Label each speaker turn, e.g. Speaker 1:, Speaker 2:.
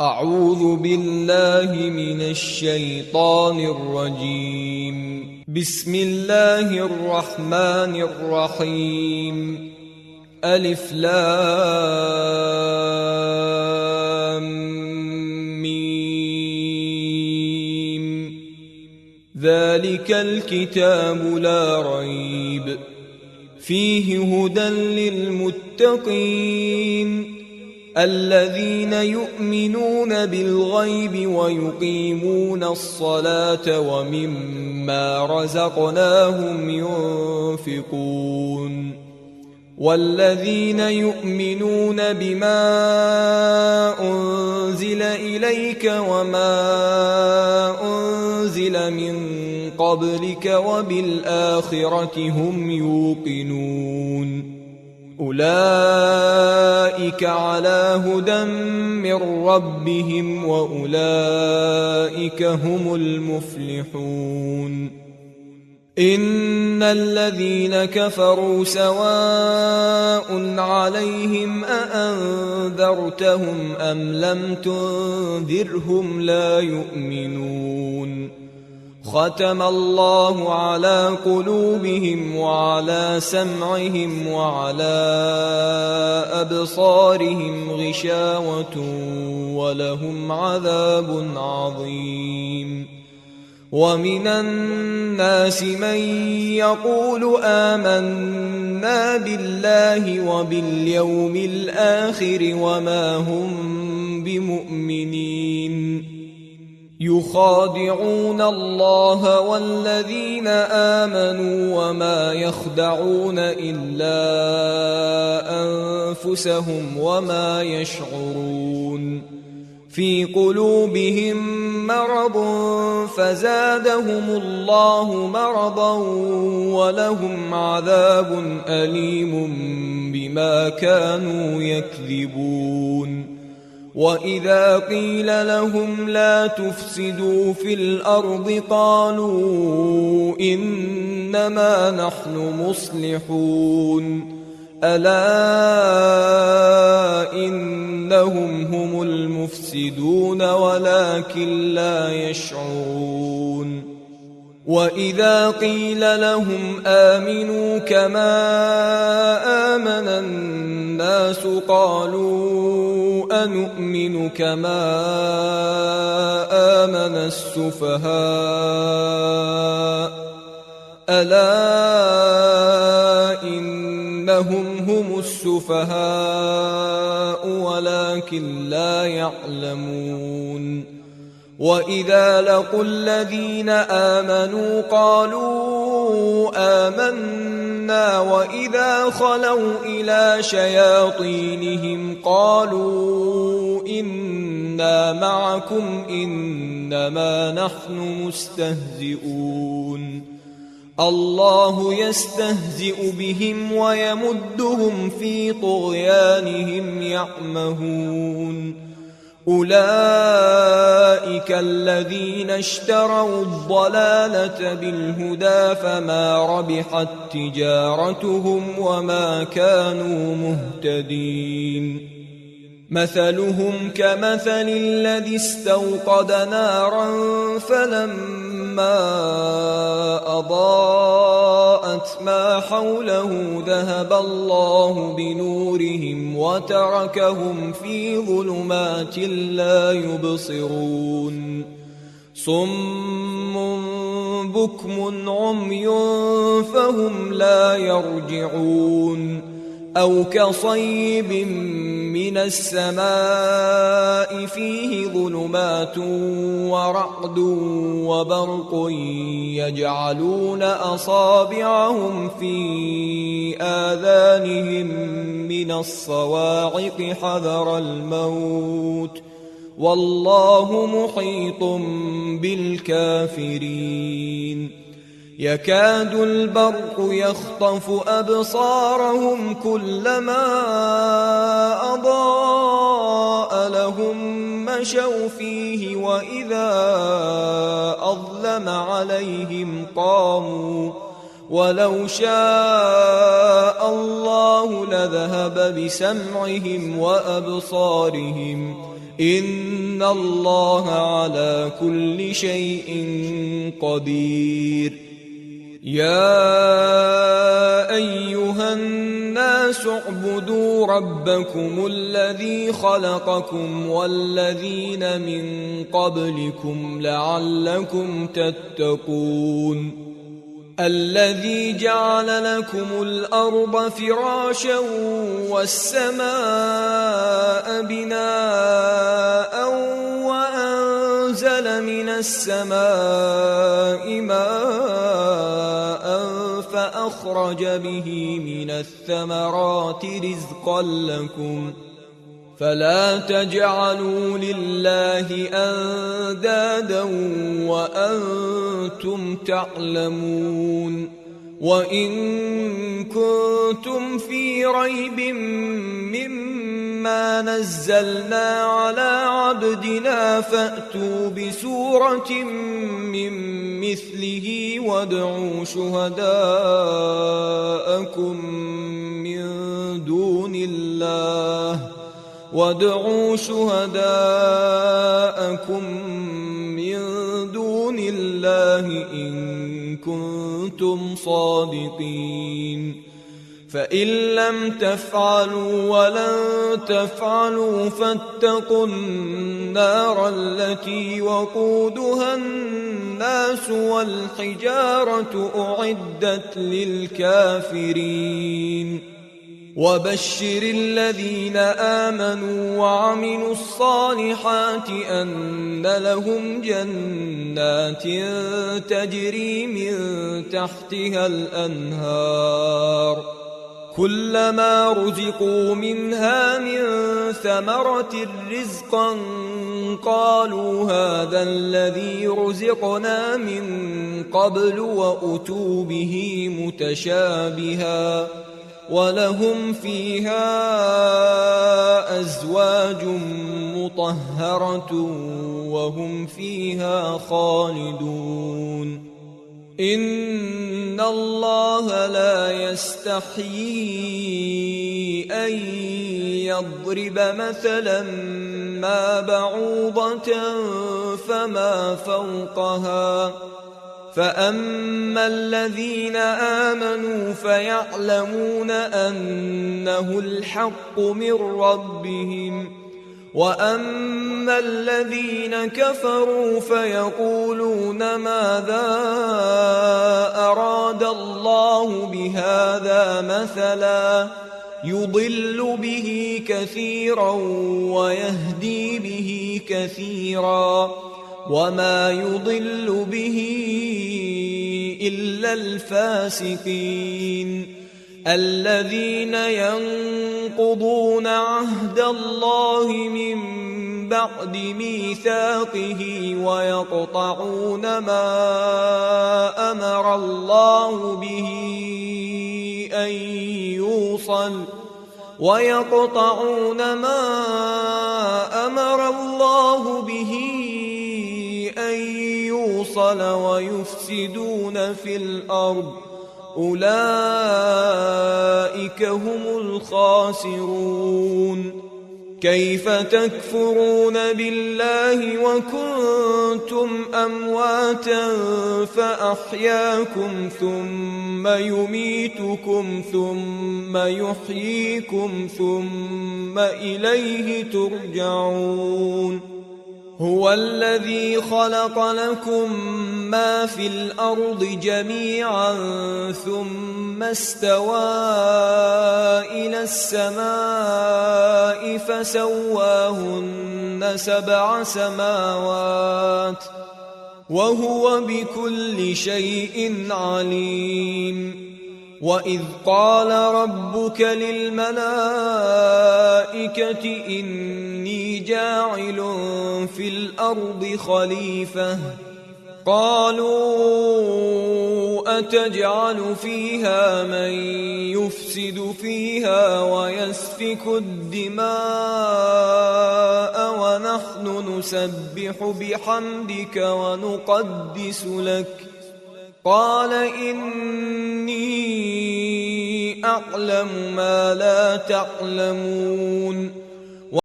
Speaker 1: أعوذ بالله من الشيطان الرجيم. بسم الله الرحمن الرحيم. ألف لام ميم. ذلك الكتاب لا ريب فيه هدى للمتقين الذين يؤمنون بالغيب ويقيمون الصلاة ومما رزقناهم ينفقون والذين يؤمنون بما أنزل إليك وما أنزل من قبلك وبالآخرة هم يوقنون أولئك على هدى من ربهم وأولئك هم المفلحون. إن الذين كفروا سواء عليهم أأنذرتهم أم لم تنذرهم لا يؤمنون. ختم الله على قلوبهم وعلى سمعهم وعلى أبصارهم غشاوة ولهم عذاب عظيم. ومن الناس من يقول آمنا بالله وباليوم الآخر وما هم بمؤمنين يخادعون الله والذين آمنوا وما يخدعون إلا أنفسهم وما يشعرون. في قلوبهم مرض فزادهم الله مرضا ولهم عذاب أليم بما كانوا يكذبون. وإذا قيل لهم لا تفسدوا في الأرض قالوا إنما نحن مصلحون ألا إنهم هم المفسدون ولكن لا يشعرون. وإذا قيل لهم آمنوا كما آمن الناس قالوا أنؤمن كما آمن السفهاء ألا إنهم هم السفهاء ولكن لا يعلمون. وإذا لقوا الذين آمنوا قالوا آمنا وإذا خلوا إلى شياطينهم قالوا إنا معكم إنما نحن مستهزئون. الله يستهزئ بهم ويمدهم في طغيانهم يعمهون. أولئك الذين اشتروا الضلالة بالهدى فما ربحت تجارتهم وما كانوا مهتدين. مثلهم كمثل الذي استوقد نارا فلما أضاءت ما حوله ذهب الله بنورهم وتركهم في ظلمات لا يبصرون. صم بكم عمي فهم لا يرجعون. أو كصيب من السماء فيه ظلمات ورعد وبرق يجعلون أصابعهم في آذانهم من الصواعق حذر الموت والله محيط بالكافرين. يكاد البرق يخطف أبصارهم كلما أضاء لهم مشوا فيه وإذا أظلم عليهم قاموا ولو شاء الله لذهب بسمعهم وأبصارهم إن إن الله على كل شيء قدير. يا أيها الناس اعبدوا ربكم الذي خلقكم والذين من قبلكم لعلكم تتقون. الذي جعل لكم الأرض فراشا والسماء بناء وأنزل من السماء ماء فأخرج به من الثمرات رزقا لكم فلا تجعلوا لله أندادا وأنتم تعلمون. وإن كنتم في ريب مما نزلنا على عبدنا فأتوا بسورة من مثله وادعوا شهداءكم من دون الله إن كنتم صادقين. فإن لم تفعلوا ولن تفعلوا فاتقوا النار التي وقودها الناس والحجارة أعدت للكافرين. وبشر الذين آمنوا وعملوا الصالحات أن لهم جنات تجري من تحتها الأنهار كلما رزقوا منها من ثمرة رزقا قالوا هذا الذي رزقنا من قبل وأتوا به متشابها ولهم فيها أزواج مطهرة وهم فيها خالدون. إن الله لا يستحيي أن يضرب مثلا ما بعوضة فما فوقها فأما الذين آمنوا فيعلمون أنه الحق من ربهم وأما الذين كفروا فيقولون ماذا أراد الله بهذا مثلا يضل به كثيرا ويهدي به كثيرا وما يضل به إلا الفاسقين الذين ينقضون عهد الله من بعد ميثاقه ويقطعون ما أمر الله به أن يوصل ويفسدون في الأرض أولئك هم الخاسرون. كيف تكفرون بالله وكنتم أمواتا فأحياكم ثم يميتكم ثم يحييكم ثم إليه ترجعون. هو الذي خلق لكم ما في الأرض جميعا ثم استوى إلى السماء فسواهن 7 سماوات وهو بكل شيء عليم. وإذ قال ربك للملائكة إني جاعل في الأرض خليفة قالوا أتجعل فيها من يفسد فيها ويسفك الدماء ونحن نسبح بحمدك ونقدس لك قال إني أعلم ما لا تعلمون.